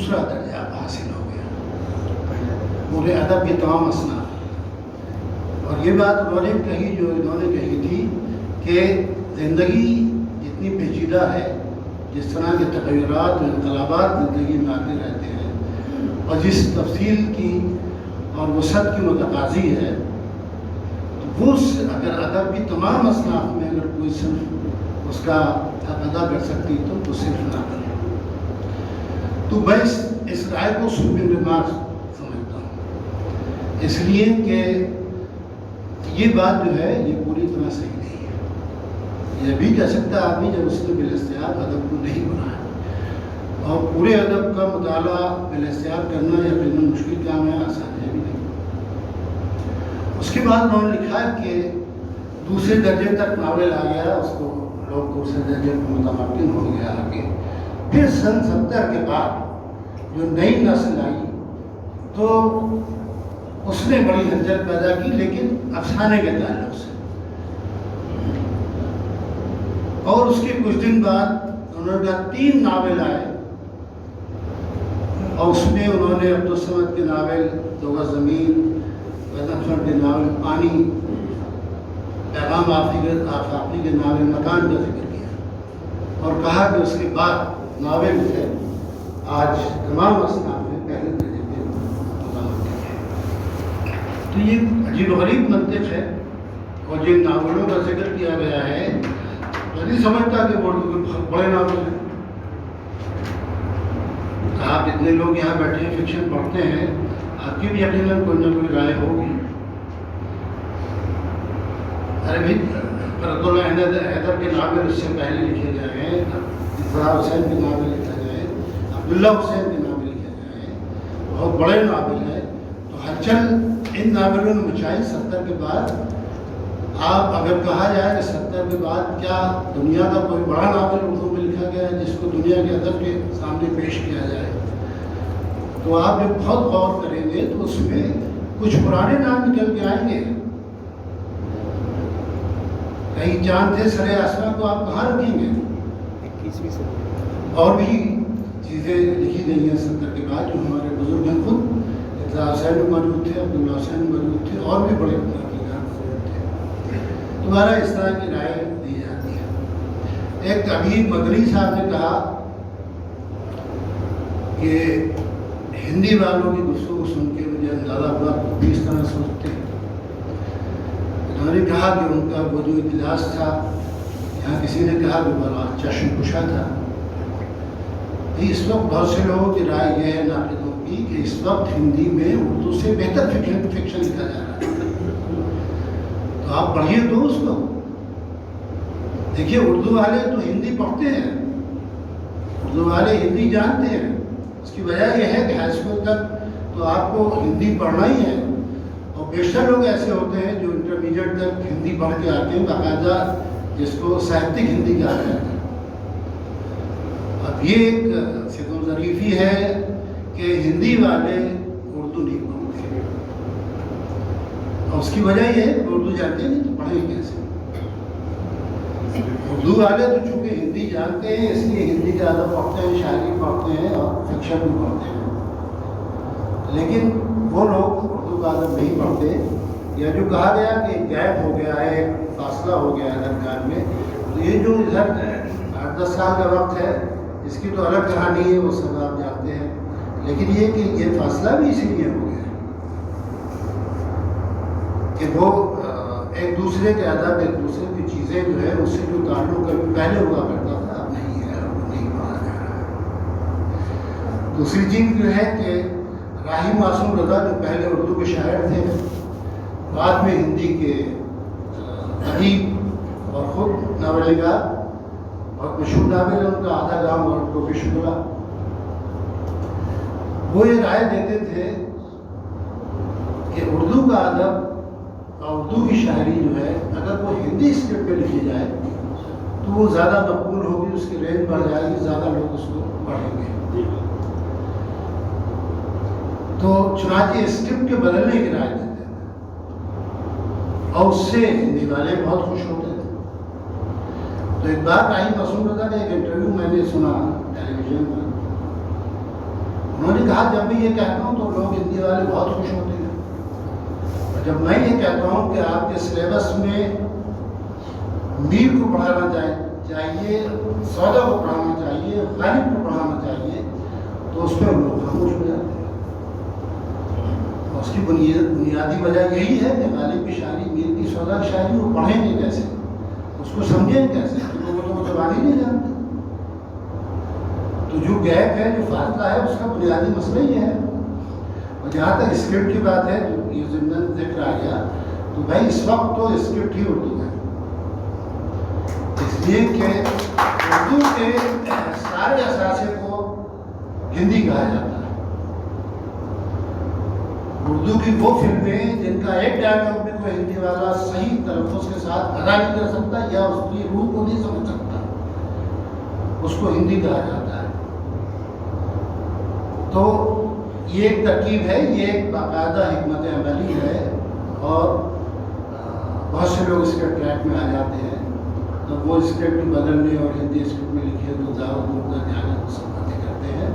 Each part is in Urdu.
دوسرا درجہ حاصل ہو گیا پورے ادب کے تمام اصناف۔ اور یہ بات انہوں نے کہی تھی کہ زندگی جتنی پیچیدہ ہے، جس طرح کے تغیرات و انقلابات زندگی میں آتے رہتے ہیں، اور جس تفصیل کی اور وسعت کی متقاضی ہے، تو وہ اگر ادب کی تمام اصناف میں اگر کوئی صرف اس کا حق ادا کر سکتی تو وہ صرف نہ کرے۔ تو میں اس رائے کو صوبے ریمارک سمجھتا ہوں، اس لیے کہ یہ بات جو ہے یہ پوری طرح صحیح نہیں ہے۔ یہ بھی کہہ سکتا آدمی جب اس نے بالاستیاب ادب کو نہیں بنایا، اور پورے ادب کا مطالعہ بالاستیاب کرنا یقیناً مشکل کام ہے، آسان ہے بھی نہیں۔ اس کے بعد انہوں نے لکھا کہ دوسرے درجے تک ناول آ گیا، اس کو لوگ دوسرے درجے کو متمکن ہو گیا آگے۔ پھر سن 70 کے بعد جو نئی نسل آئی تو اس نے بڑی ہلچل پیدا کی، لیکن افسانے کے تعلق سے۔ اور اس کے کچھ دن بعد انہوں نے 3 ناول آئے، اور اس میں انہوں نے عبدالصمد کے ناول دو گز زمین، وطن کے ناول پانی، پیغام آفاقی کے ناول مکان کا ذکر کیا، اور کہا کہ اس کے بعد ناول ہے آج تمام اصناف میں پہلے درجے پہ متمکن ہے۔ تو یہ عجیب و غریب منطق ہے، اور جن ناولوں کا ذکر کیا گیا ہے میں نہیں سمجھتا کہ وہ اردو کے بہت بڑے ناول ہیں۔ آپ اتنے لوگ یہاں بیٹھے ہیں، فکشن پڑھتے ہیں، آپ کی بھی یقیناً کوئی نہ کوئی رائے ہوگی۔ ارے بھائی فرد اللہ حیدر کے ناول اس سے پہلے لکھے گئے ہیں، فرحان حسین کے ناول لکھے گئے ہیں، عبداللہ حسین کے ناول لکھے گئے ہیں، بہت بڑے ناول ہیں۔ تو ہلچل ان ناولوں نے مچائی 70 کے بعد۔ آپ اگر کہا جائے کہ 70 کے بعد کیا دنیا کا کوئی بڑا ناول اردو میں لکھا گیا ہے جس کو دنیا کے ادب کے سامنے پیش کیا جائے، تو آپ جب بہت غور کریں گے تو اس میں کچھ پرانے نام نکل کے آئیں گے۔ کہیں چاند تھے سرے آسمان کو آپ کہاں رکھیں گے؟ اور بھی چیزیں لکھی گئی ہیں 70 کے بعد جو ہمارے بزرگ ہیں، خود اطلاع حسین میں موجود تھے، عبداللہ حسین میں موجود تھے، اور بھی بڑے تمہارا اس طرح کی رائے دی جاتی ہے۔ ایک ابھی مدنی صاحب نے کہا کہ ہندی والوں کی گفتگو سن کے مجھے اندازہ ہوا کہ بھی اس طرح سوچتے ہیں۔ انہوں نے کہا کہ ان کا وہ جو اجلاس تھا، یہاں کسی نے کہا کہ بڑا چشم کشا تھا۔ اس وقت بہت سے لوگوں کی رائے یہ ہے ناقدوں کی کہ اس وقت ہندی میں اردو سے بہتر فکشن لکھا جا رہا ہے، تو آپ پڑھیے تو اس کو۔ دیکھیے اردو والے تو ہندی پڑھتے ہیں، اردو والے ہندی جانتے ہیں، اس کی وجہ یہ ہے کہ ہائی اسکول تک تو آپ کو ہندی پڑھنا ہی ہے، اور بیشتر لوگ ایسے ہوتے ہیں جو انٹرمیڈیٹ تک ہندی پڑھ کے آتے ہیں، باقاعدہ جس کو ساہتک ہندی کہا جاتا ہے۔ اب یہ ایک ستم ظریفی ہے کہ ہندی والے اردو نہیں پڑھتے، اور اس کی وجہ یہ ہے کہ اردو جانتے ہیں تو پڑھیں کیسے؟ اردو والے تو چونکہ ہندی جانتے ہیں اس لیے ہندی کا ادب پڑھتے ہیں، شاعری پڑھتے ہیں اور فکشن بھی پڑھتے ہیں، لیکن وہ لوگ اردو کا ادب نہیں پڑھتے، یا جو کہا گیا کہ گیپ ہو گیا ہے، ایک فاصلہ ہو گیا ہے درمیان میں، تو یہ جو ادھر 8-10 سال کا وقت ہے اس کی تو الگ کہانی ہے، وہ سب آپ جانتے ہیں، لیکن یہ کہ یہ فاصلہ بھی اسی لیے ہو گیا کہ وہ ایک دوسرے کے ادب، ایک دوسرے کی چیزیں جو ہے اس سے جو تعلق کبھی پہلے ہوا کرتا تھا اب نہیں ہے، اب نہیں پڑھا جا رہا ہے۔ دوسری چیز جو ہے کہ راہی معصوم رضا جو پہلے اردو کے شاعر تھے، بعد میں ہندی کے ادیب اور خود ناول نگار، اور مشہور ناول ہے ان کا آدھا گام اور ٹوپی شکلا، وہ یہ رائے دیتے تھے کہ اردو کا ادب اور اردو کی شاعری جو ہے اگر وہ ہندی اسکرپٹ پہ لکھی جائے تو وہ زیادہ مقبول ہوگی، اس کی رینج بڑھ جائے گی، زیادہ لوگ اس کو پڑھیں گے۔ تو چنانچہ اسکرپٹ کے بدلنے کی رائے دیتے تھے، اور اس سے ہندی والے بہت خوش ہوتے تھے۔ تو ایک بار راہی معصوم رضا کا ایک انٹرویو میں نے سنا ٹیلی ویژن پر، یہاں جب میں یہ کہتا ہوں تو لوگ ہندی والے بہت خوش ہوتے ہیں، اور جب میں یہ کہتا ہوں کہ آپ کے سلیبس میں میر کو پڑھانا چاہیے، سودا کو پڑھانا چاہیے، غالب کو پڑھانا چاہیے، تو اس میں لوگ خاموش ہو جاتے ہیں۔ اس کی بنیادی وجہ یہی ہے کہ غالب کی شاعری، میر کی سودا کی شاعری وہ پڑھیں گے کیسے، اس کو سمجھیں کیسے، لوگوں تو وہ زبان ہی نہیں جانتے۔ تو جو گیپ ہے، جو فاصلہ ہے، اس کا بنیادی مسئلہ یہ ہے۔ اور جہاں تک اسکرپٹ کی بات ہے، جو یہ ضمن ذکر آ گیا، تو بھائی اس وقت تو اسکرپٹ ہی اردو ہے، اس لیے کہ اردو کے سارے اثاثے کو ہندی کہا جاتا ہے۔ اردو کی وہ فلمیں جن کا ایک ڈائلاگ بھی کوئی ہندی والا صحیح تلفظ کے ساتھ ادا نہیں کر سکتا یا اس کی روح کو نہیں سمجھ سکتا، اس کو ہندی کہا جاتا ہے۔ تو یہ ایک ترکیب ہے، یہ ایک باقاعدہ حکمت عملی ہے، اور بہت سے لوگ اس کے ٹریک میں آ جاتے ہیں، وہ اسکرپٹ بدلنے اور ہندی اسکرپٹ میں لکھے تو زیادہ دور کا دھیان سب باتیں کرتے ہیں،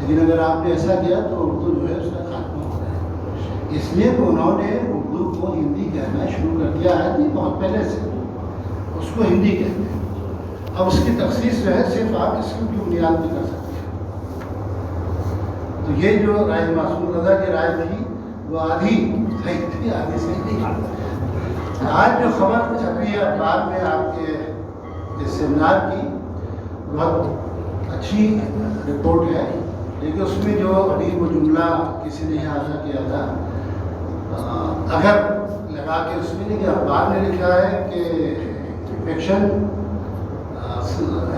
لیکن اگر آپ نے ایسا کیا تو اردو جو ہے اس کا خاتمہ ہو رہا ہے۔ اس لیے تو انہوں نے اردو کو ہندی کہنا شروع کر دیا ہے، نہیں بہت پہلے سے اس کو ہندی کہتے ہیں۔ اب اس کی تخصیص جو ہے صرف آپ اسکرپٹ کی بنیاد پہ کر سکتے ہیں۔ تو یہ جو رائے معصوم رضا کی رائے تھی وہ آدھی صحیح تھی، آدھی صحیح نہیں۔ آج جو خبر چھپ رہی ہے اخبار میں آپ کے اس سیمینار کی، بہت اچھی رپورٹ ہے، لیکن اس میں جو ابھی وہ جملہ کسی نے احاطہ کیا تھا، اگر لگا کے اس میں کہ اخبار نے لکھا ہے کہ فکشن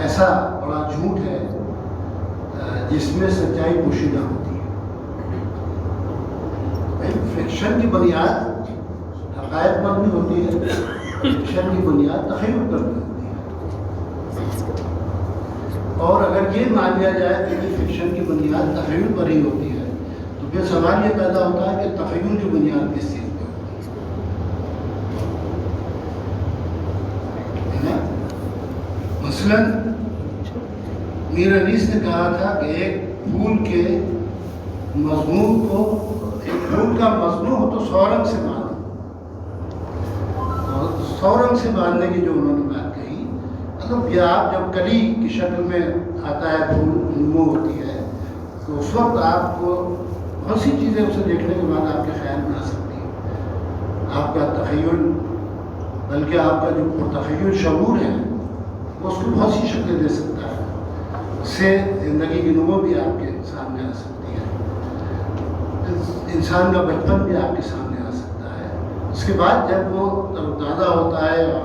ایسا بڑا جھوٹ ہے جس میں سچائی پوشیدہ ہوتی ہے۔ فکشن کی بنیاد حقائق پر بھی ہوتی ہے، فکشن کی بنیاد تخیل پر بھی ہوتی ہے، اور اگر یہ مان لیا جائے کہ فکشن کی بنیاد تخیل پر ہی ہوتی ہے تو پھر سوال یہ پیدا ہوتا ہے کہ تخیل کی بنیاد کس چیز پہ ہوتی ہے؟ مثلاً میر انیس نے کہا تھا کہ ایک پھول کے مضمون کو، ایک پھول کا مضمون ہو تو 100 رنگ سے باندھ، اور 100 رنگ سے باندھنے کی جو انہوں نے بات کہی، مطلب یہ آپ جب کلی کی شکل میں آتا ہے، پھول نمو ہوتی ہے، تو اس وقت آپ کو بہت سی چیزیں اسے دیکھنے کے بعد آپ کے خیال میں آ سکتی ہیں۔ آپ کا تخیل، بلکہ آپ کا جو تخیل شعور ہے وہ اس کو بہت سی شکلیں دے سکتا ہے، اس سے زندگی کی نمو بھی آپ کے سامنے آ سکتی ہے، انسان کا بچپن بھی آپ کے سامنے آ سکتا ہے۔ اس کے بعد جب وہ تر و تازہ ہوتا ہے اور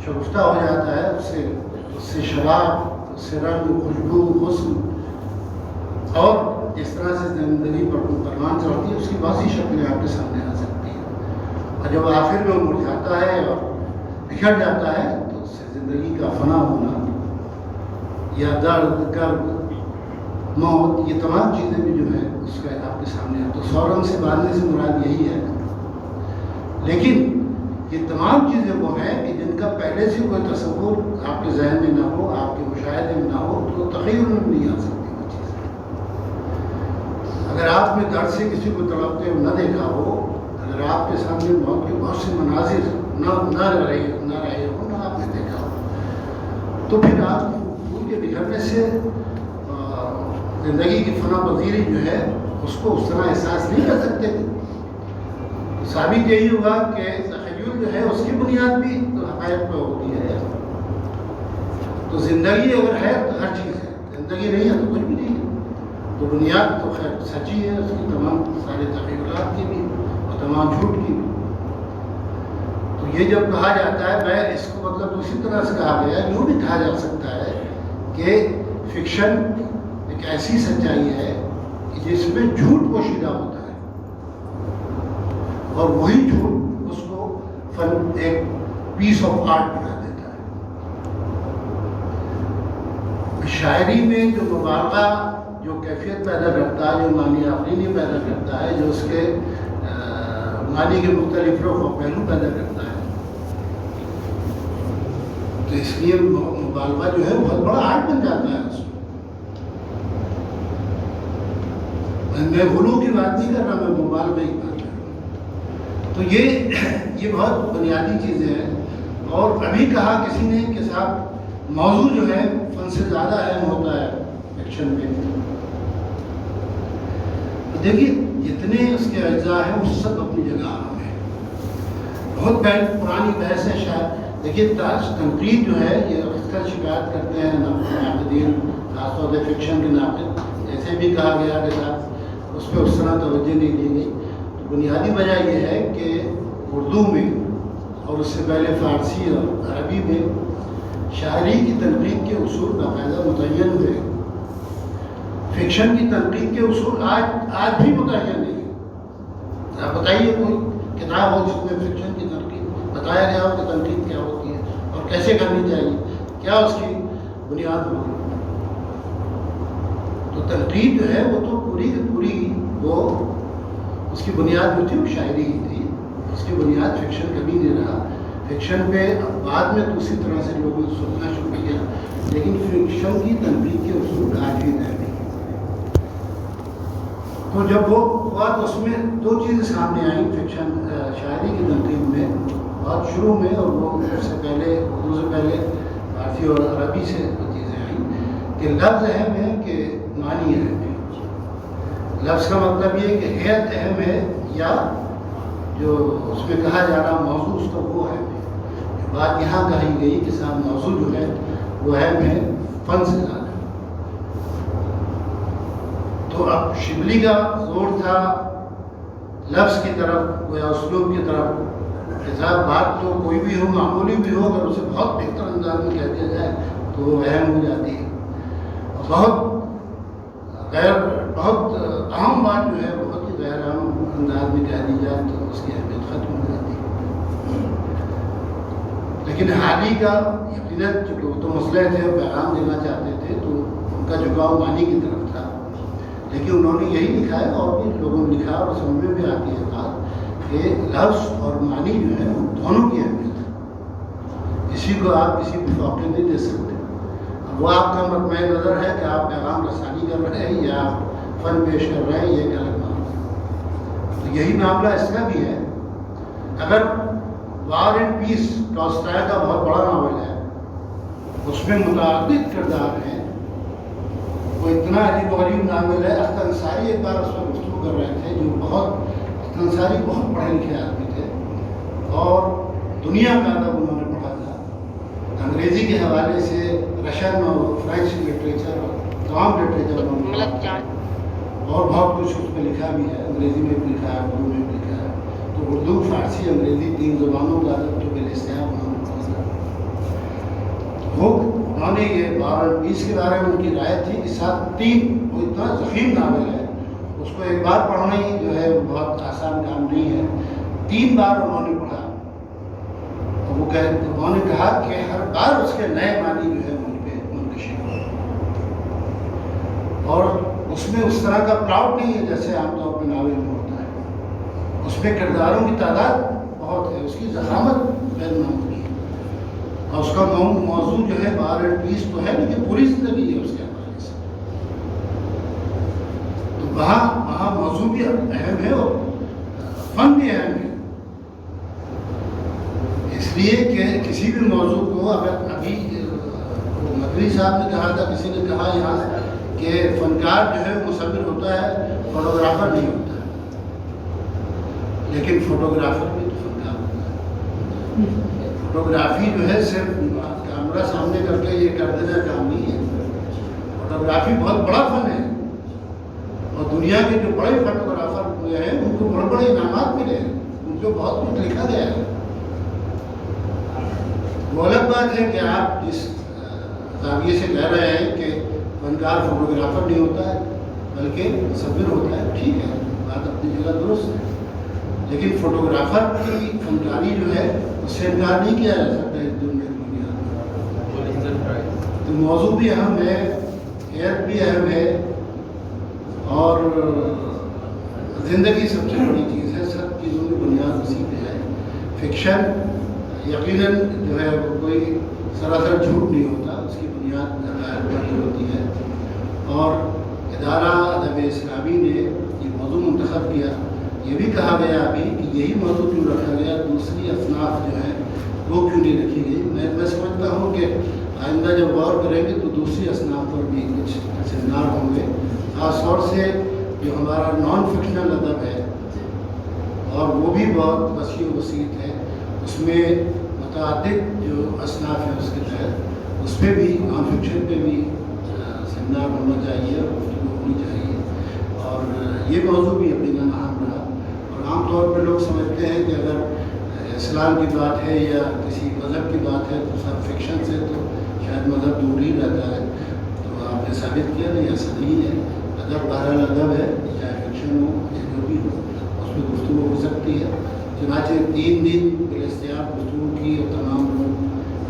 شگفتہ ہو جاتا ہے، اس سے شراب، اس سے رنگ، خوشبو، حسن، اور جس طرح سے زندگی پر پروان چڑھتی ہے، اس کی بہت سی شکلیں آپ کے سامنے آ سکتی ہیں، اور جب آخر میں مرجھاتا ہے اور بکھر جاتا ہے تو اس سے زندگی کا فنا ہونا یا درد، کرب، موت، یہ تمام چیزیں بھی جو ہے اس کا آپ کے سامنے آتا ہے۔ تو 100 رنگ سے باندھنے سے مراد یہی ہے، لیکن یہ تمام چیزیں وہ ہیں کہ جن کا پہلے سے کوئی تصور آپ کے ذہن میں نہ ہو، آپ کے مشاہدے میں نہ ہو، تو تخیل میں نہیں آ سکتی وہ چیزیں۔ اگر آپ نے درد سے کسی کو تڑپتے ہوئے نہ دیکھا ہو، اگر آپ کے سامنے موت کے بہت سے مناظر نہ رہے ہو، نہ آپ نے دیکھا ہو، تو پھر آپ پھول کے بکھرنے سے زندگی کی فنا پذیری جو ہے اس کو اس طرح احساس نہیں کر سکتے۔ ثابت یہی ہوا کہ تخیل جو ہے اس کی بنیاد بھی تو حقائق پہ ہوتی ہے۔ تو زندگی اگر ہے تو ہر چیز ہے، زندگی نہیں ہے تو کچھ بھی نہیں ہے۔ تو بنیاد تو خیر سچی ہے، اس کی تمام سارے تخیلات کی بھی اور تمام جھوٹ کی بھی۔ تو یہ جب کہا جاتا ہے، میں اس کو مطلب اسی طرح سے کہا گیا، یوں بھی کہا جا سکتا ہے کہ فکشن ایک ایسی سچائی ہے کہ جس میں جھوٹ پوشیدہ ہوتا ہے، اور وہی جھوٹ اس کو فن ایک پیس آف آرٹ بنا دیتا ہے۔ شاعری میں جو مبالغہ جو کیفیت پیدا کرتا ہے، جو معنی آفرینی پیدا کرتا ہے، جو اس کے معنی کے مختلف رخ و پہلو پیدا کرتا ہے، تو اس لیے مبالغہ جو ہے بہت بڑا آرٹ بن جاتا ہے اس میں۔ میں غلو کی بات نہیں کر رہا، میں مبالغہ کی بات کر رہا ہوں. تو یہ بہت بنیادی چیزیں ہیں. اور ابھی کہا کسی نے کہ صاحب موضوع جو ہے فن سے زیادہ اہم ہوتا ہے فکشن میں. دیکھیے جتنے اس کے اجزاء ہیں وہ سب اپنی جگہ اہم ہیں. بہت پرانی بحث ہے شاید. دیکھیے تنقید جو ہے یہ اکثر شکایت کرتے ہیں ناقدین، خاص طور پہ فکشن کے ناقد، جیسے بھی کہا گیا کہ صاحب اس پہ اس طرح توجہ نہیں دی گئی. تو بنیادی وجہ یہ ہے کہ اردو میں اور اس سے پہلے فارسی اور عربی میں شاعری کی تنقید کے اصول باقاعدہ متعین ہوئے. فکشن کی تنقید کے اصول آج بھی متعین نہیں ہے. آپ بتائیے کوئی کتاب ہو جس میں فکشن کی تنقید بتایا گیا ہو کہ تنقید کیا ہوتی ہے اور کیسے کرنی چاہیے، کیا اس کی بنیاد ہوگی. تو تنقید جو ہے وہ تو پوری کی پوری وہ اس کی بنیاد جو تھی وہ شاعری ہی تھی. اس کی بنیاد فکشن کبھی نہیں رہا. فکشن پہ بعد میں دوسری طرح سے لوگوں نے سننا شروع کیا، لیکن فکشن کی تنقید کے اصول آج بھی طے نہیں. تو جب وہ ہوا تو اس میں دو چیزیں سامنے آئیں فکشن شاعری کی تنقید میں بہت شروع میں، اور وہ اس سے پہلے اردو سے پہلے فارسی اور عربی سے وہ چیزیں آئیں کہ لفظ اہم ہے کہ معنی اہم ہے. لفظ کا مطلب یہ ہے کہ حیت اہم ہے یا جو اس میں کہا جا رہا موضوع اس کا وہ اہم ہے. بات یہاں کہی گئی کہ صاحب موضوع جو ہے وہ اہم ہے فن سے زیادہ. تو اب شبلی کا زور تھا لفظ کی طرف یا اسلوب کی طرف. صاحب بات تو کوئی بھی ہو، معمولی بھی ہو، اگر اسے بہت بہتر انداز میں کہہ دیا جائے تو وہ اہم ہو جاتی ہے. بہت اہم بات جو ہے بہت ہی غیر اہم انداز میں کہہ دی جائے تو اس کی اہمیت ختم ہو جاتی ہے. لیکن حالی کا یقیناً چونکہ وہ تو مسئلہ تھے، وہ پیغام دینا چاہتے تھے تو ان کا جھکاؤ معنی کی طرف تھا. لیکن انہوں نے یہی لکھا ہے اور بھی لوگوں نے لکھا اور سمجھ میں بھی آتی ہے بات کہ لفظ اور معنی جو ہے دونوں کی اہمیت ہے. اسی کو آپ کسی بھی موقع نہیں دے سکتے. وہ آپ کا مطمع نظر ہے کہ آپ پیغام رسانی کر رہے ہیں یا فن پیش کر رہے ہیں، یہ ایک الگ معاملہ ہے. تو یہی معاملہ اس کا بھی ہے. اگر وار اینڈ پیس ٹالسٹائے کا بہت بڑا ناول ہے، اس میں متعدد کردار ہیں، وہ اتنا عجیب و غریب ناول ہے. اختر انصاری ایک بار اس پر گفتگو کر رہے تھے، جو اختر انصاری بہت پڑھے لکھے آدمی تھے اور دنیا کا ادب انہوں نے پڑھا تھا. انگریزی کے حوالے سے رشین اور فرینچ لٹریچر اور تمام لٹریچر انہوں نے اور بہت کچھ اس میں لکھا بھی ہے. انگریزی میں بھی لکھا ہے، اردو میں بھی لکھا ہے. تو اردو، فارسی، انگریزی تین زبانوں کا ادب جو بالستیاب انہوں نے پڑھا تھا. وہ انہوں نے یہ 12 کے بارے میں ان کی رائے تھی کہ ساتھ 3 وہ اتنا ضخیم ناول ہے، اس کو ایک بار پڑھنا ہی جو ہے بہت آسان کام نہیں ہے. 3 بار انہوں نے پڑھا اور وہ انہوں نے کہا کہ ہر بار اس کے نئے معنی جو ہے ان پہ منتشر ہو. اور اس میں اس طرح کا پلاٹ نہیں ہے جیسے عام طور پہ ناول میں ہوتا ہے. اس میں کرداروں کی تعداد بہت ہے، اس کی ضخامت غیر معمولی ہے. اور اس کا موضوع جو ہے 12 اینڈ پیس تو ہے لیکن پوری زندگی ہے اس کے حوالے سے. تو وہاں موضوع بھی اہم ہے اور فن بھی اہم ہے. اس لیے کہ کسی بھی موضوع کو اگر ابھی مدنی صاحب نے کہا تھا، کسی نے کہا یہاں سے کہ فنکار جو ہے مصور ہوتا ہے، فوٹوگرافر نہیں ہوتا ہے. لیکن فوٹوگرافر بھی تو فنکار ہوتا ہے. فوٹوگرافی جو ہے صرف کیمرہ سامنے کر کے یہ کر دینا کام نہیں ہے. فوٹوگرافی بہت بڑا فن ہے اور دنیا کے جو بڑے فوٹوگرافر ہوئے ہیں ان کو بڑے بڑے انعامات ملے ہیں، ان کو بہت کچھ لکھا گیا ہے. وہ الگ بات ہے کہ آپ جس زاویے سے کہہ رہے ہیں کہ فنکار فوٹوگرافر نہیں ہوتا ہے بلکہ مصور ہوتا ہے، ٹھیک ہے، بات اپنی جگہ درست ہے. لیکن فوٹوگرافر کی فنکاری جو ہے اس سے انکار نہیں کیا جا سکتا اس دنیا میں. تو موضوع بھی اہم ہے، ایپ بھی اہم ہے اور زندگی سب سے بڑی چیز ہے. سب چیزوں کی بنیاد اسی پہ ہے. فکشن یقیناً جو ہے وہ کوئی سراسر جھوٹ نہیں ہوتا، اس کی بنیاد حقائق پر ہوتی ہے. اور ادارہ ادب اسلامی نے یہ موضوع منتخب کیا. یہ بھی کہا گیا ابھی کہ یہی موضوع کیوں رکھا گیا, دوسری اصناف جو ہیں وہ کیوں نہیں رکھی گئی. میں سمجھتا ہوں کہ آئندہ جب غور کریں گے تو دوسری اصناف پر بھی کچھ سیمینار ہوں گے, خاص طور سے جو ہمارا نان فکشنل ادب ہے اور وہ بھی بہت وسیع و وسیع ہے, اس میں متعدد جو اصناف ہیں اس کے تحت اس پہ بھی نان فکشن پہ بھی سیمینار ہونا چاہیے اور گفتگو ہونی چاہیے. اور یہ موضوع بھی اپنی جگہ اہم رہا. اور عام طور پہ لوگ سمجھتے ہیں کہ اگر اسلام کی بات ہے یا کسی مذہب کی بات ہے تو سب فکشن سے تو شاید مذہب دور ہی رہتا ہے. تو آپ نے ثابت کیا نہیں, ایسا نہیں ہے. ادب بہرحال ادب ہے, چاہے فکشن ہو یا جو بھی ہو, اس میں گفتگو ہو سکتی ہے. چنانچہ 3 دن بالاختیار گفتگو کی اور تمام لوگ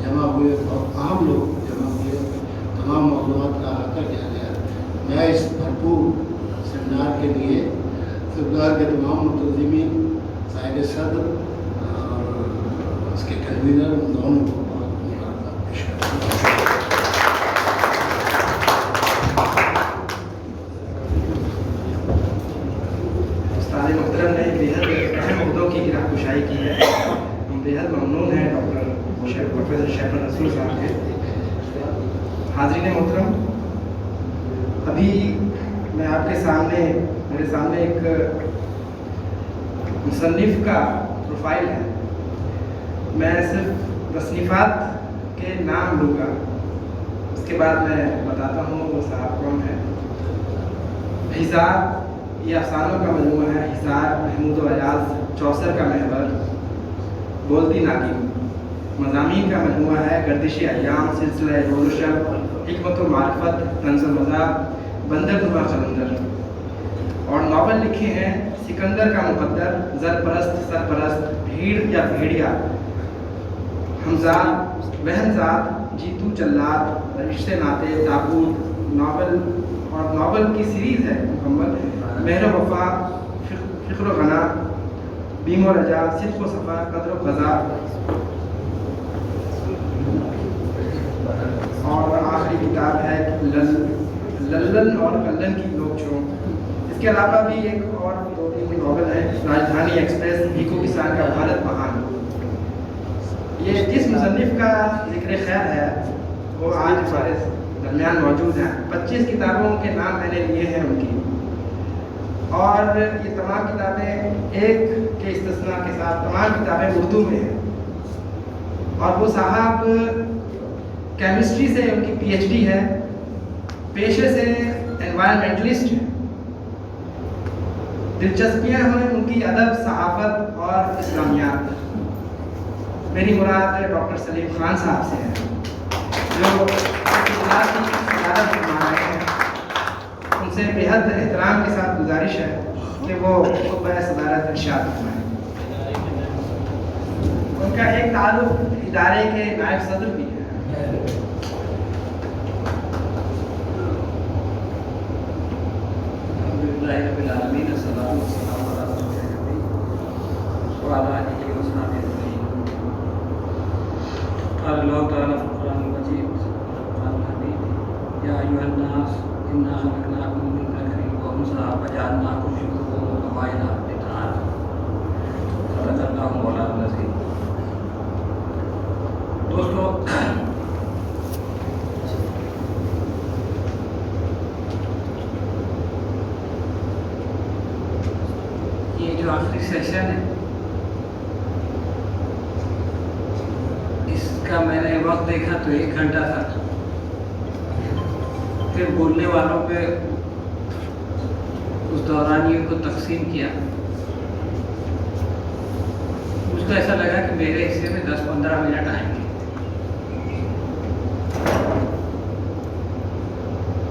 جمع ہوئے اور عام لوگ جمع ہوئے, تمام موضوعات کا احاطہ کیا گیا. میں اس بھرپور سیمینار کے لیے سرکار کے تمام منتظمین, صاحب صدر اور اس کے کنوینر دونوں کو بہت مبارکباد پیش کرتا ہوں. استاد محترم نے بےحد اہم مدعوں کی گرہ کشائی کی ہے. ہم بےحد ممنون ہیں پروفیسر شیخ رسول صاحب کے. حاضرین محترم, ابھی میں آپ کے سامنے میرے سامنے ایک مصنف کا پروفائل ہے. میں صرف تصنیفات کے نام لوں گا, اس کے بعد میں بتاتا ہوں وہ صاحب کون ہے. حصار یہ افسانوں کا مجموعہ ہے. حصار محمود و ایاز چوسر کا محور. بولتی ناگین مضامین کا مجموعہ ہے. گردش ایام, سلسلہ روز و شب, حکمت و معرفت, طنز و مذاق, بندر نما قلندر. اور ناول لکھے ہیں سکندر کا مقدر, زرپرست, سرپرست, بھیڑ یا بھیڑیا, ہمزاد, وہنزاد, جیتو جلاد, رشتے ناطے, تابوت. ناول اور ناول کی سیریز ہے مکمل. مہر و وفا, فخر و غنا, بیم و رجا, صدق و صفا, قدر و قضا. اور آخری کتاب ہے للن اور کلن کی لوگ چھو. اس کے علاوہ بھی ایک اور 2-3 ناول ہیں. راجدھانی ایکسپریس, بھیکو کسان کا بھارت مہان. یہ جس مصنف کا ذکر خیر ہے وہ آج ہمارے درمیان موجود ہیں. 25 کتابوں کے نام میں نے لیے ہیں ان کی, اور یہ تمام کتابیں ایک کے استثناء کے ساتھ تمام کتابیں اردو میں ہیں. اور وہ صاحب کیمسٹری سے ان کی پی ایچ ڈی ہے, پیشے سے انوائرمنٹلسٹ ہیں. دلچسپیاں ہیں ان کی ادب, صحافت اور اسلامیات. میری مراد ڈاکٹر سلیم خان صاحب سے ہے جو اصلاح کی قیادت فرما رہے ہیں. ان سے بےحد احترام کے ساتھ گزارش ہے کہ وہ خطبہ صدارت ارشاد فرمائیں. ان کا ایک تعلق ادارے کے نائب صدر بھی ہے. رب العالمین, الصلاۃ والسلام علی رسول اللہ وعلی آلہ وصحبہ اجمعین. قال اللہ تعالی فی القرآن المجید والفرقان الحمید یا ایھا الناس انا خلقناکم من ذکر و انثی وجعلناکم شعوبا وقبائل لتعارفوا. صدق اللہ مولانا العظیم. دوستو, یہ جو آخری سیشن ہے اس کا میں نے وقت دیکھا تو 1 گھنٹہ تھا. پھر بولنے والوں پہ اس دورانیوں کو تقسیم کیا. مجھ کو ایسا لگا کہ میرے حصے میں 10-15 منٹ آئیں گے,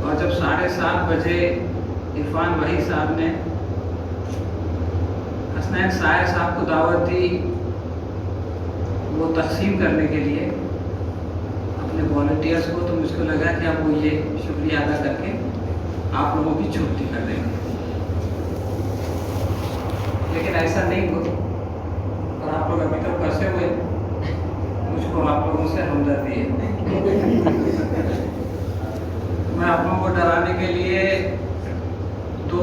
اور جب 7:30 بجے عرفان وحید صاحب نے حسنین سائر صاحب کو دعوت دی وہ تقسیم کرنے کے لیے اپنے والنٹیئرس کو, تو مجھ کو لگا کہ اب وہ یہ شکریہ ادا کر کے آپ لوگوں کی چھٹی کر دیں گے. لیکن ایسا نہیں ہوا, اور آپ لوگ ابھی تک پھنسے ہوئے. مجھ کو آپ لوگوں سے ہمدردی ہے. میں آپ لوگوں کو ڈرانے کے لیے 2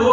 2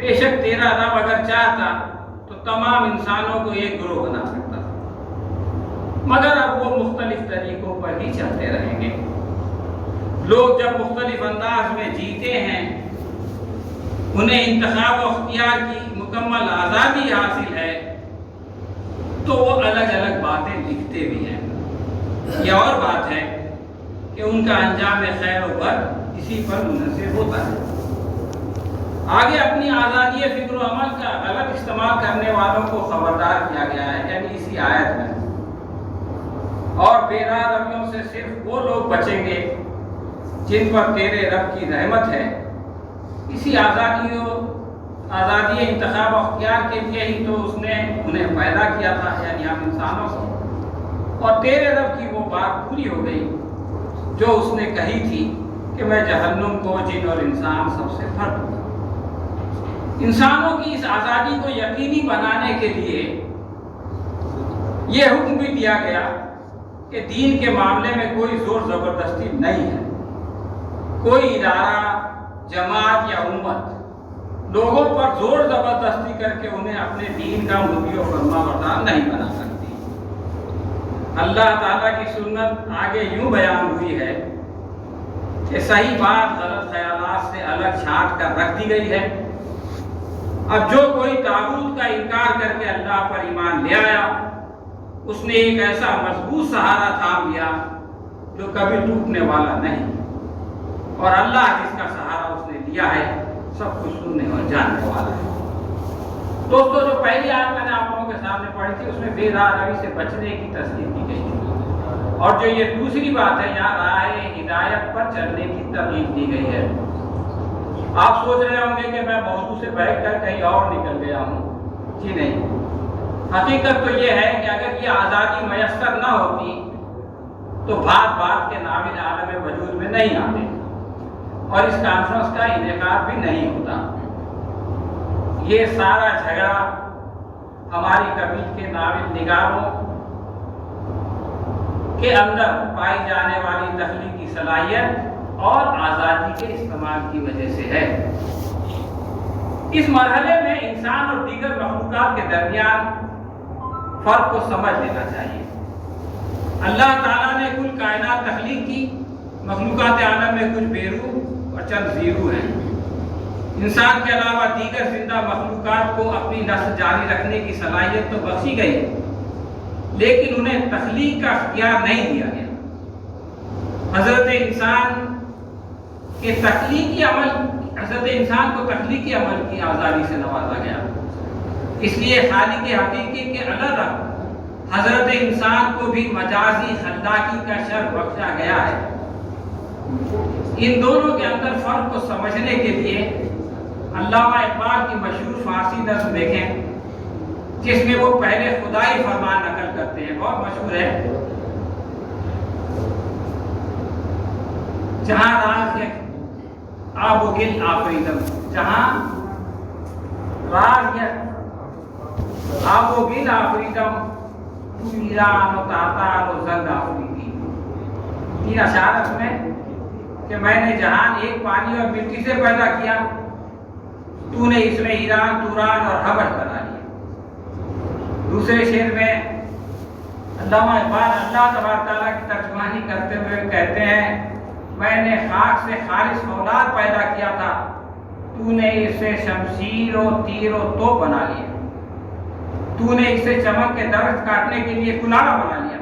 بے شک تیرا رب اگر چاہتا تو تمام انسانوں کو ایک گروہ بنا سکتا تھا، مگر اب وہ مختلف طریقوں پر ہی چلتے رہیں گے۔ لوگ جب مختلف انداز میں جیتے ہیں، انہیں انتخاب و اختیار کی مکمل آزادی حاصل ہے، تو وہ الگ الگ باتیں لکھتے بھی ہیں۔ یہ اور بات ہے کہ ان کا انجام خیر و بد اسی پر منحصر ہوتا ہے۔ آگے اپنی آزادی فکر و عمل کا غلط استعمال کرنے والوں کو خبردار کیا گیا ہے، یعنی اسی آیت میں، اور بے راہ رویوں سے صرف وہ لوگ بچیں گے جن پر تیرے رب کی رحمت ہے۔ اسی آزادی انتخاب و اختیار کے لیے ہی تو اس نے انہیں پیدا کیا تھا، یعنی ہم انسانوں کو، اور تیرے رب کی وہ بات پوری ہو گئی جو اس نے کہی تھی کہ میں جہنم کو جن اور انسان سب سے بھر دوں گا۔ انسانوں کی اس آزادی کو یقینی بنانے کے لیے یہ حکم بھی دیا گیا کہ دین کے معاملے میں کوئی زور زبردستی نہیں ہے۔ کوئی ادارہ، جماعت یا امت لوگوں پر زور زبردستی کر کے انہیں اپنے دین کا مطیع و فرما بردار نہیں بنا سکتی۔ اللہ تعالیٰ کی سنت آگے یوں بیان ہوئی ہے کہ صحیح بات غلط خیالات سے الگ چھانٹ کر رکھ دی گئی ہے۔ اب جو کوئی طاغوت کا انکار کر کے اللہ پر ایمان لے آیا، اس نے ایک ایسا مضبوط سہارا تھام لیا جو کبھی ٹوٹنے والا نہیں، اور اللہ جس کا سہارا اس نے لیا ہے سب کچھ سننے اور جاننے والا ہے۔ دوستو، جو پہلی آیت میں نے آپ لوگوں کے سامنے پڑھی تھی، اس میں بے راہ روی سے بچنے کی تصدیق کی گئی تھی، اور جو یہ دوسری بات ہے، یہاں راہ ہدایت پر چلنے کی ترغیب دی گئی ہے۔ آپ سوچ رہے ہوں گے کہ میں موضوع سے بہٹ کر کہیں اور نکل گیا ہوں۔ جی نہیں، حقیقت تو یہ ہے کہ اگر یہ آزادی میسر نہ ہوتی تو بات بات کے ناول عالم وجود میں نہیں آتے اور اس کانفرنس کا انعقاد بھی نہیں ہوتا۔ یہ سارا جھگڑا ہماری قبیل کے ناول نگاروں کے اندر پائی جانے والی تخلیقی صلاحیت اور آزادی کے استعمال کی وجہ سے ہے۔ اس مرحلے میں انسان اور دیگر مخلوقات کے درمیان فرق کو سمجھ لینا چاہیے۔ اللہ تعالیٰ نے کل کائنات تخلیق کی، مخلوقات عالم میں کچھ بے روح اور چند ذی روح ہیں۔ انسان کے علاوہ دیگر زندہ مخلوقات کو اپنی نسل جاری رکھنے کی صلاحیت تو بخشی گئی، لیکن انہیں تخلیق کا اختیار نہیں دیا گیا۔ حضرت انسان کو تخلیقی عمل کی آزادی سے نوازا گیا، اس لیے خالق حقیقی کے الگ حضرت انسان کو بھی مجازی خلاقی کا شرف بخشا گیا ہے۔ ان دونوں کے اندر فرق کو سمجھنے کے لیے علامہ اقبال کی مشہور فارسی نظم دیکھیں، جس میں وہ پہلے خدائی فرمان نقل کرتے ہیں، بہت مشہور ہے۔ جہاں راز آب و گل آفریدم، جہاں راز آب و گل آفریدم، تو ایران و تاتار و زنگ آفریدی۔ تین اشعار اس میں کہ میں نے جہان ایک پانی اور مٹی سے پیدا کیا، تو نے اس میں ایران، توران اور حبش بنا لیا۔ دوسرے شعر میں علامہ اقبال اللہ تبارک تعالیٰ کی ترجمانی کرتے ہوئے کہتے ہیں، میں نے خاک سے خالص اولاد پیدا کیا تھا، تو نے اسے شمشیر و تیر و توپ بنا لیا، تو نے اسے چمک کے درخت کاٹنے کے لیے کلاڑا بنا لیا،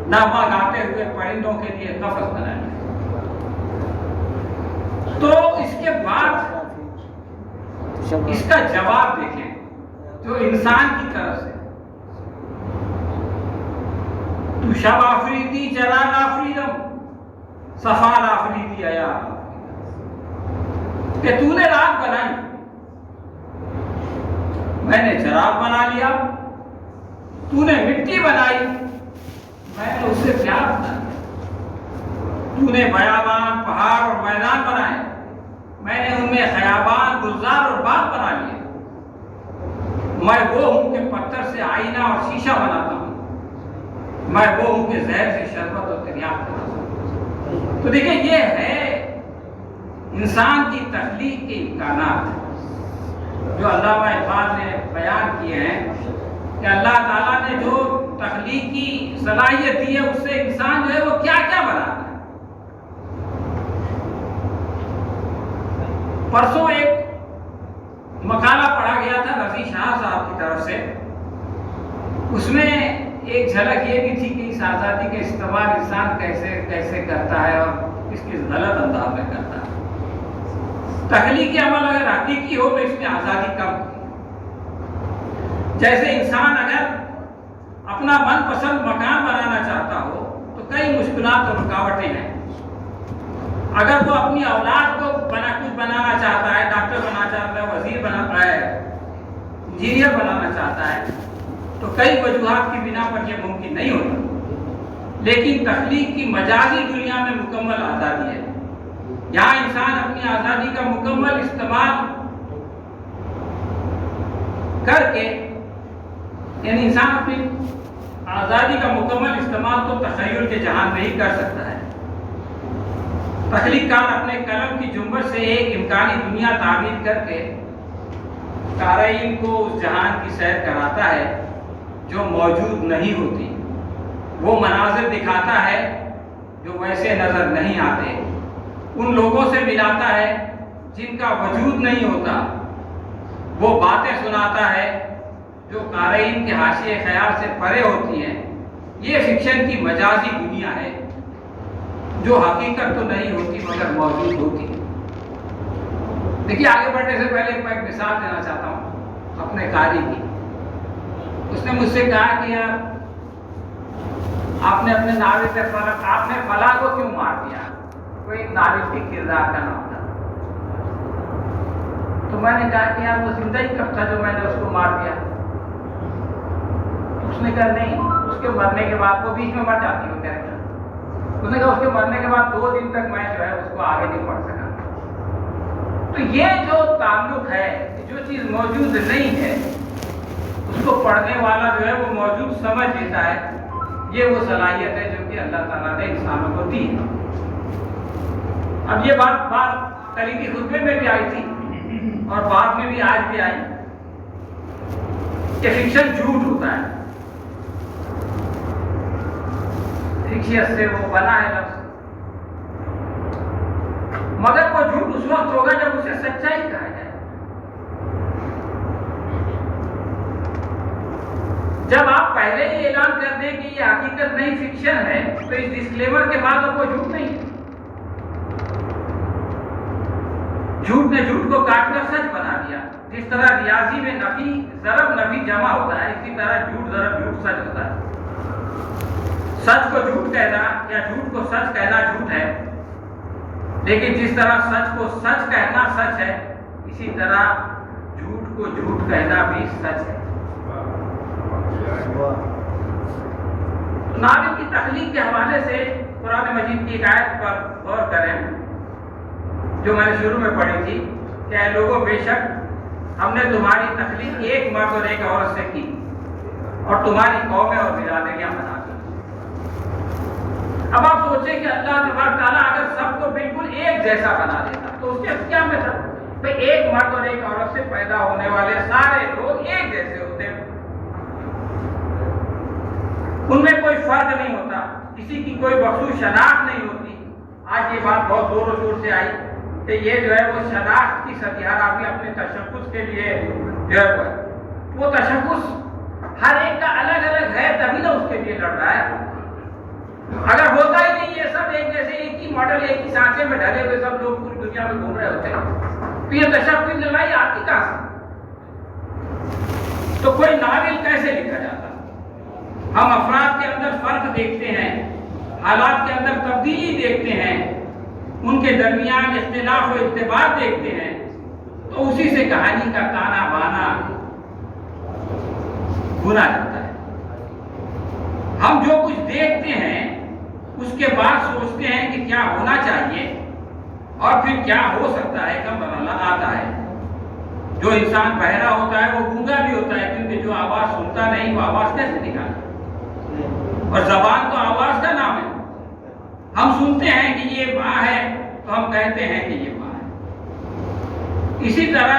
نغمہ گاتے ہوئے پرندوں کے لیے قفس بنا لیا۔ تو اس کے بعد اس کا جواب دیکھیں جو انسان کی طرف سے، تو شب آفریدی چراغ آفریدم، سفار آفریدی آیا، کہ تو نے رات بنائی، میں نے چراغ بنا لیا، تو نے مٹی بنائی، میں نے اسے پیار بنا لیا، تو نے بیابان، پہاڑ اور میدان بنائے، میں نے ان میں خیابان، گلزار اور باغ بنا لیے۔ میں وہ ہوں کہ پتھر سے آئینہ اور شیشہ بناتا ہوں، میں وہ ہوں کہ زہر سے شربت اور تریاق بناتا ہوں۔ تو دیکھیں، یہ ہے انسان کی تخلیق کے امکانات۔ جو علامہ اقبال نے بیان کیے ہیں کہ اللہ تعالیٰ نے جو تخلیقی صلاحیت دی ہے اس سے انسان جو ہے وہ کیا کیا بناتا ہے. پرسوں ایک مقالہ پڑھا گیا تھا رضی شاہ صاحب کی طرف سے. اس میں ایک جھلک یہ بھی تھی کہ اس آزادی کا استعمال انسان کیسے کرتا ہے اور کس غلط انداز میں کرتا ہے. تخلیقی عمل اگر حقیقی ہو تو اس میں آزادی کم ہوتی. جیسے انسان اگر اپنا من پسند مکان بنانا چاہتا ہو تو کئی مشکلات اور رکاوٹیں ہیں. اگر وہ اپنی اولاد کو کچھ بنانا چاہتا ہے، ڈاکٹر بنانا چاہتا ہے، وزیر بنانا ہے، انجینئر بنانا چاہتا ہے، تو کئی وجوہات کی بنا پر یہ ممکن نہیں ہوتا. لیکن تخلیق کی مجازی دنیا میں مکمل آزادی ہے. یہاں انسان اپنی آزادی کا مکمل استعمال کر کے، یعنی انسان اپنی آزادی کا مکمل استعمال تو تخیل کے جہان میں ہی کر سکتا ہے. تخلیق کار اپنے قلم کی جنبش سے ایک امکانی دنیا تعمیر کر کے قارئین کو اس جہان کی سیر کراتا ہے جو موجود نہیں ہوتی. وہ مناظر دکھاتا ہے جو ویسے نظر نہیں آتے. ان لوگوں سے ملاتا ہے جن کا وجود نہیں ہوتا. وہ باتیں سناتا ہے جو قارئین کے حاشیے خیال سے پرے ہوتی ہیں. یہ فکشن کی مجازی دنیا ہے جو حقیقت تو نہیں ہوتی مگر موجود ہوتی ہے. دیکھیے آگے بڑھنے سے پہلے میں ایک مثال دینا چاہتا ہوں اپنے قاری کی. اس نے مجھ سے کہا کہ یار آپ نے اپنے ناول سے آپ نے فلاں کو کیوں مار دیا؟ کوئی ناول کے کردار کا نام تھا. تو میں نے کہا کہ یار وہ زندہ ہی کب تھا جو میں نے اس کو مار دیا؟ اس نے کہا نہیں، اس کے مرنے کے بعد وہ بیچ میں مر جاتی ہو کیریکٹر. اس نے کہا اس کے مرنے کے بعد 2 دن تک میں جو ہے اس کو آگے نہیں پڑھ سکا. تو یہ جو تعلق ہے، جو چیز موجود نہیں ہے اس کو پڑھنے والا جو ہے وہ موجود سمجھ لیتا ہے. یہ وہ صلاحیت ہے جو کہ اللہ تعالیٰ نے انسانوں کو دی ہے. اب یہ بات کلیدی خطبے میں بھی آئی تھی اور بعد میں بھی آج بھی آئی کہ فکشن جھوٹ ہوتا ہے. فکشیت سے وہ بنا ہے لفظ، مگر وہ جھوٹ اس وقت ہوگا جب اسے سچائی کہا جائے. جب آپ پہلے ہی اعلان کر دیں کہ یہ حقیقت نہیں فکشن ہے تو اس ڈسکلیمر کے بعد اب وہ جھوٹ نہیں ہے. جھوٹ نے جھوٹ کو کاٹ کر سچ بنا دیا. جس طرح ریاضی میں نفی ضرب نفی جمع ہوتا ہے، اسی طرح جھوٹ ضرب جھوٹ سچ ہوتا ہے. سچ کو جھوٹ کہنا یا جھوٹ کو سچ کہنا جھوٹ ہے، لیکن جس طرح سچ کو سچ کہنا سچ ہے اسی طرح جھوٹ کو جھوٹ کہنا بھی سچ ہے. ناول کی تخلیق کے حوالے سے قرآن مجید کی ایک آیت پر غور کریں جو میں نے شروع میں پڑھی تھی کہ اے لوگوں بے شک ہم نے تمہاری تخلیق ایک مرد اور ایک عورت سے کی اور تمہاری قومیں اور برادریاں بنا دی. اب آپ سوچیں کہ اللہ تبارک تعالیٰ اگر سب کو بالکل ایک جیسا بنا دیتا تو اس کے کیا مطلب؟ بھائی ایک مرد اور ایک عورت سے پیدا ہونے والے سارے لوگ ایک جیسے ہوتے، ان میں کوئی فرق نہیں ہوتا، کسی کی کوئی مخصوص شناخت نہیں ہوتی. آج یہ بات بہت زور و شور سے آئی کہ یہ جو ہے وہ شناخت کی ستیار آدمی اپنے تشخص کے لیے جو ہے وہ تشخص ہر ایک کا الگ الگ ہے تبھی نہ اس کے لیے لڑ رہا ہے. اگر ہوتا ہی نہیں یہ سب ایک جیسے ایک ہی ماڈل ایک ہی سانچے میں ڈھلے ہوئے سب لوگ پوری دنیا میں گھوم رہے ہوتے ہیں تو یہ تشخص لڑائی آتی کہاں سے؟ تو کوئی ناول کیسے لکھا جاتا؟ ہم افراد کے اندر فرق دیکھتے ہیں، حالات کے اندر تبدیلی دیکھتے ہیں، ان کے درمیان اختلاف و اتباع دیکھتے ہیں، تو اسی سے کہانی کا تانا بانا بنا جاتا ہے. ہم جو کچھ دیکھتے ہیں اس کے بعد سوچتے ہیں کہ کیا ہونا چاہیے اور پھر کیا ہو سکتا ہے کا مرحلہ آتا ہے. جو انسان بہرا ہوتا ہے وہ گونگا بھی ہوتا ہے کیونکہ جو آواز سنتا نہیں وہ آواز کیسے نکالتا؟ اور زبان تو آواز کا نام ہے. ہم سنتے ہیں کہ یہ ماں ہے تو ہم کہتے ہیں کہ یہ ماں ہے. اسی طرح